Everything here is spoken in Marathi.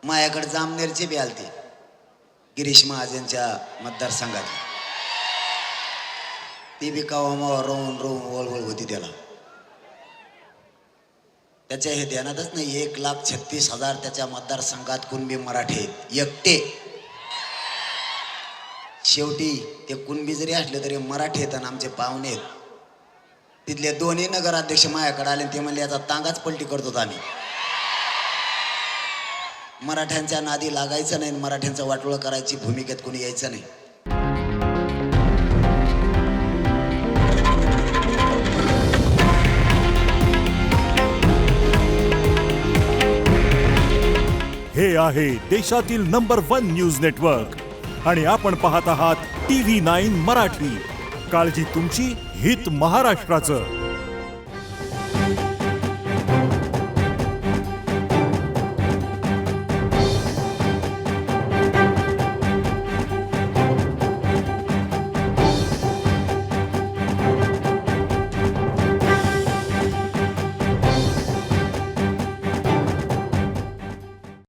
माझ्याकडे जामनेरचे बी आलते गिरीश महाजनच्या मतदारसंघात. ती बी कावा रोवून रोवून वळवळ होती त्याला. त्याच्या हे ध्यानातच नाही 1,36,000 त्याच्या मतदारसंघात कुणबी मराठी आहेत एकटे. शेवटी ते कुणबी जरी असले तरी मराठी आहेत आणि आमचे पाहुणे आहेत. तिथले दोन्ही नगराध्यक्ष माझ्याकडे आले ते म्हणले याचा तांगाच पलटी करतो आम्ही. मराठ्यांच्या नादी लागायचं नाही, मराठ्यांचं वाटोळं करायची भूमिकेत कोणी यायचं नाही. हे आहे देशातील नंबर 1 न्यूज नेटवर्क आणि आपण पाहत आहात TV9 मराठी. काळजी तुमची, हित महाराष्ट्राचं.